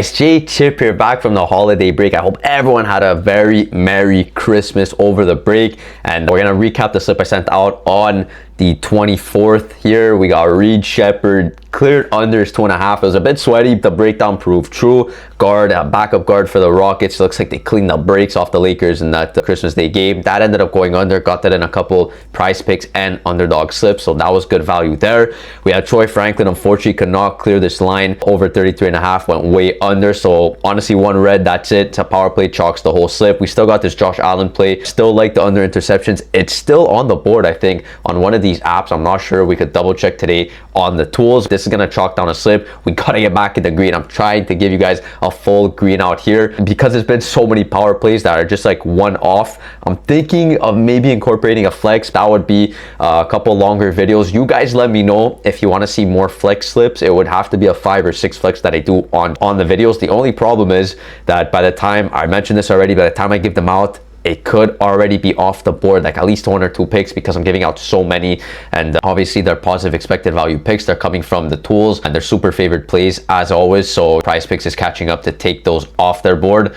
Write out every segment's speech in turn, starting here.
It's Jay Chip here, back from the holiday break. I hope everyone had a very Merry Christmas over the break, and we're gonna recap the slip I sent out on the 24th here. We got Reed Shepherd cleared unders 2.5. It was a bit sweaty. The breakdown proved true. Guard, backup guard for the Rockets. Looks like they cleaned the brakes off the Lakers in that Christmas Day game. That ended up going under. Got that in a couple prize picks and underdog slips, so that was good value there. We had Troy Franklin, unfortunately could not clear this line over 33.5, went way under. So honestly, one red, that's it. It's a power play, chalks the whole slip. We still got this Josh Allen play. Still like the under interceptions. It's still on the board, I think, on one of these apps. I'm not sure. We could double check today on the tools. This is gonna chalk down a slip. We gotta get back in the green. I'm trying to give you guys a full green out here because there's been so many power plays that are just like one off. I'm thinking of maybe incorporating a flex. That would be a couple longer videos. You guys let me know if you want to see more flex slips. It would have to be a 5 or 6 flex that I do on the videos. The only problem is that by the time, I mentioned this already, by the time I give them out, it could already be off the board, like at least 1 or 2 picks, because I'm giving out so many. And obviously they're positive expected value picks. They're coming from the tools and they're super favored plays as always. So PrizePicks is catching up to take those off their board.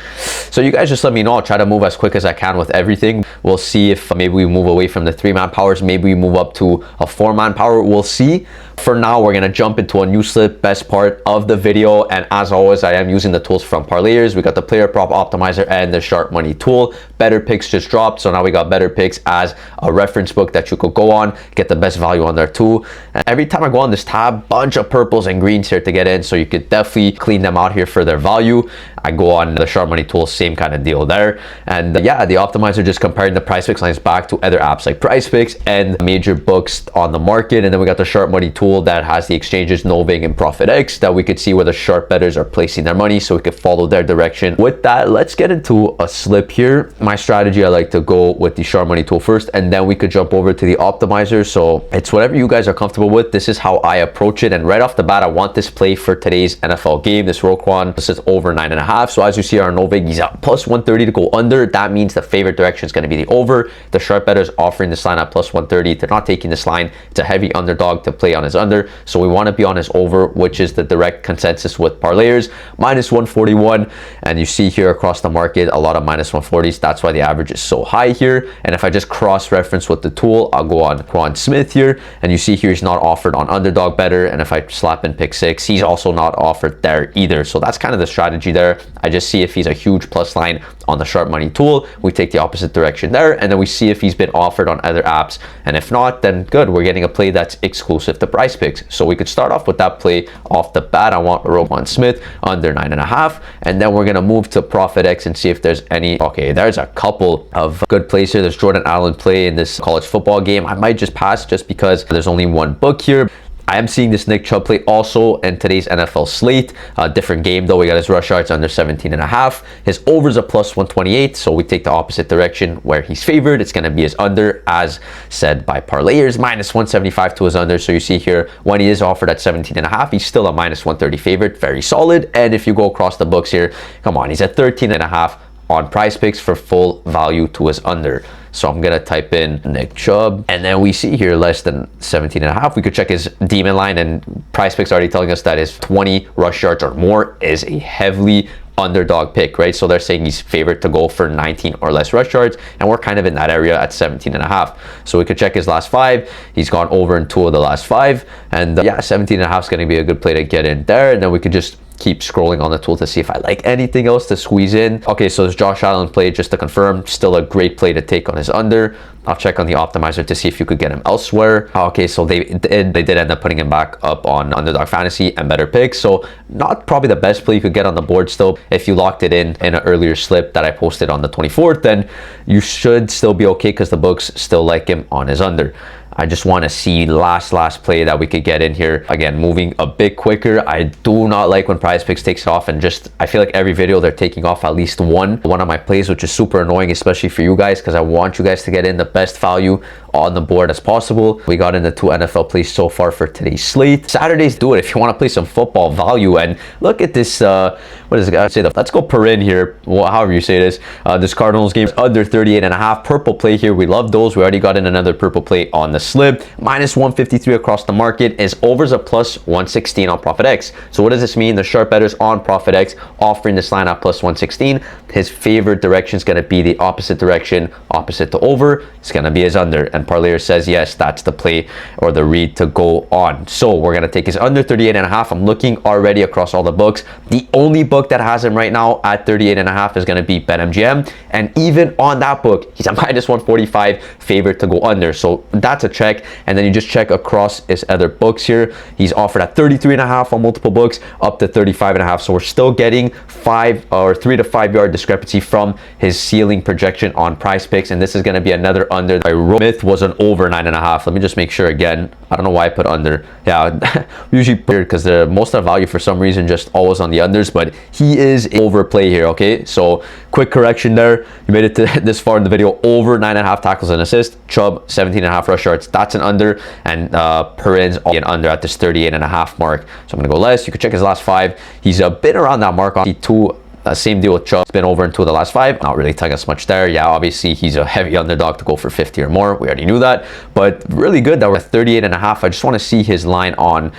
So you guys just let me know. I'll try to move as quick as I can with everything. We'll see if maybe we move away from the 3-man powers. Maybe we move up to a 4-man power. We'll see. For now, we're gonna jump into a new slip, best part of the video. And as always, I am using the tools from Parlayers. We got the player prop optimizer and the sharp money tool. Better Picks just dropped, so now we got Better Picks as a reference book that you could go on, get the best value on there too. And every time I go on this tab, bunch of purples and greens here to get in, so you could definitely clean them out here for their value. I go on the sharp money tool, same kind of deal there. And yeah, the optimizer just comparing the PrizePicks lines back to other apps like PrizePicks and major books on the market. And then we got the sharp money tool that has the exchanges Novig and ProfitX that we could see where the sharp bettors are placing their money, so we could follow their direction. With that, let's get into a slip here. My strategy, I like to go with the sharp money tool first, and then we could jump over to the optimizer. So it's whatever you guys are comfortable with. This is how I approach it. And right off the bat, I want this play for today's NFL game. This Roquan, this is over 9.5. So as you see, our Novig, he's at plus 130 to go under. That means the favorite direction is going to be the over. The sharp bettors offering this line at plus 130. They're not taking this line. It's a heavy underdog to play on his under. So we want to be on his over, which is the direct consensus with Parlayers. Minus 141. And you see here across the market, a lot of minus 140s. That's why the average is so high here. And if I just cross-reference with the tool, I'll go on Quan Smith here. And you see here, he's not offered on underdog better. And if I slap in pick 6, he's also not offered there either. So that's kind of the strategy there. I just see if he's a huge plus line on the sharp money tool. We take the opposite direction there, and then we see if he's been offered on other apps. And if not, then good, we're getting a play that's exclusive to PrizePicks. So we could start off with that play off the bat. I want Roquan Smith under 9.5, and then we're gonna move to ProfitX and see if there's any. Okay, there's a couple of good plays here. There's Jordan Allen play in this college football game. I might just pass just because there's only one book here. I am seeing this Nick Chubb play also in today's NFL slate. Different game though. We got his rush yards under 17.5. His overs are plus 128, so we take the opposite direction where he's favored. It's going to be his under, as said by Parlayers, minus 175 to his under. So you see here, when he is offered at 17.5, he's still a minus 130 favorite. Very solid. And if you go across the books here, come on, he's at 13.5 on PrizePicks for full value to his under. So I'm gonna type in Nick Chubb, and then we see here less than 17.5. We could check his demon line, and PrizePicks already telling us that his 20 rush yards or more is a heavily underdog pick, right? So they're saying he's favored to go for 19 or less rush yards, and we're kind of in that area at 17.5. So we could check his last 5. He's gone over in 2 of the last 5, and yeah, 17.5 is going to be a good play to get in there. And then we could just keep scrolling on the tool to see if I like anything else to squeeze in. Okay, so this Josh Allen play, just to confirm, still a great play to take on his under. I'll check on the optimizer to see if you could get him elsewhere. Okay, so they did end up putting him back up on Underdog Fantasy and Better Picks. So not probably the best play you could get on the board still. If you locked it in an earlier slip that I posted on the 24th, then you should still be okay because the books still like him on his under. I just want to see last play that we could get in here. Again, moving a bit quicker. I do not like when PrizePicks takes it off, and just I feel like every video they're taking off at least one of my plays, which is super annoying, especially for you guys, because I want you guys to get in the best value on the board as possible. We got in the 2 NFL plays so far for today's slate. Saturdays, do it if you want to play some football value. And look at this, what is it? I'd say let's go per in here, however you say this. This Cardinals game under 38.5. Purple play here. We love those. We already got in another purple play on the slip. Minus 153 across the market. Is overs a plus 116 on PRIZEPICKS. So what does this mean? The sharp bettors on PRIZEPICKS offering this line at plus 116. His favorite direction is going to be the opposite direction, opposite to over. It's going to be his under. And Parlayer says, yes, that's the play or the read to go on. So we're going to take his under 38.5. I'm looking already across all the books. The only book that has him right now at 38.5 is going to be BetMGM. And even on that book, he's a minus 145 favorite to go under. So that's a check. And then you just check across his other books here. He's offered at 33.5 on multiple books, up to 35.5. So we're still getting 3 to 5 yard discrepancy from his ceiling projection on PrizePicks. And this is going to be another under. Myth was an over 9.5. Let me just make sure again. I don't know why I put under. Yeah, usually because the most of the value for some reason just always on the unders, but he is overplay here. Okay, so quick correction there. You made it to this far in the video. Over 9.5 tackles and assists. Chubb 17.5 rush yards. That's an under, and Perrin's an under at this 38.5 mark. So I'm gonna go less. You can check his last 5. He's been around that mark on the 2. Same deal with Chubb. It's been over in 2 of the last 5. Not really telling us much there. Yeah, obviously he's a heavy underdog to go for 50 or more. We already knew that, but really good that we're at 38.5. I just want to see his line on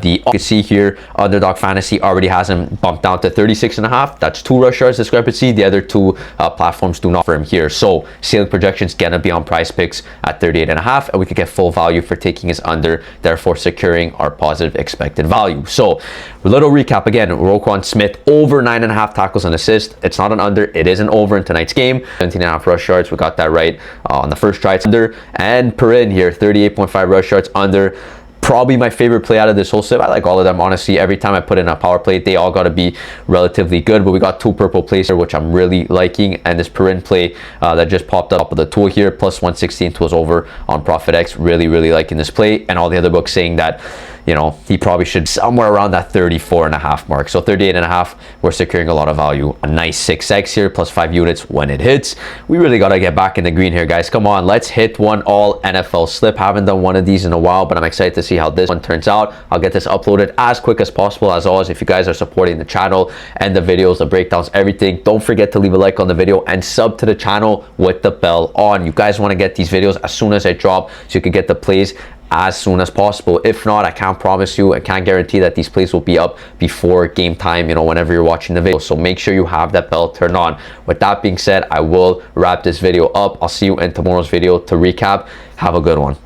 you can see here, Underdog Fantasy already has him bumped down to 36.5. That's 2 rush yards discrepancy. The other 2 platforms do not offer him here. So ceiling projections gonna be on PrizePicks at 38.5, and we could get full value for taking his under, therefore securing our positive expected value. So a little recap again. Roquan Smith over 9.5 tackles and assists. It's not an under, it is an over in tonight's game. 17.5 rush yards, we got that right on the first try. It's under. And Perrin here, 38.5 rush yards, under. Probably my favorite play out of this whole slip. I like all of them, honestly. Every time I put in a power play, they all got to be relatively good, but we got 2 purple plays here, which I'm really liking. And this Perrin play that just popped up with the tool here, plus 116 tools over on PRIZEPICKS. Really liking this play. And all the other books saying that, you know, he probably should somewhere around that 34.5 mark. So 38.5, we're securing a lot of value. A nice 6x here, plus 5 units when it hits. We really got to get back in the green here, guys. Come on, let's hit one all NFL slip. Haven't done one of these in a while, but I'm excited to see how this one turns out. I'll get this uploaded as quick as possible. As always, if you guys are supporting the channel and the videos, the breakdowns, everything, don't forget to leave a like on the video and sub to the channel with the bell on. You guys want to get these videos as soon as I drop so you can get the plays as soon as possible. If not, I can't promise you, I can't guarantee that these plays will be up before game time, you know, whenever you're watching the video. So make sure you have that bell turned on. With that being said, I will wrap this video up. I'll see you in tomorrow's video to recap. Have a good one.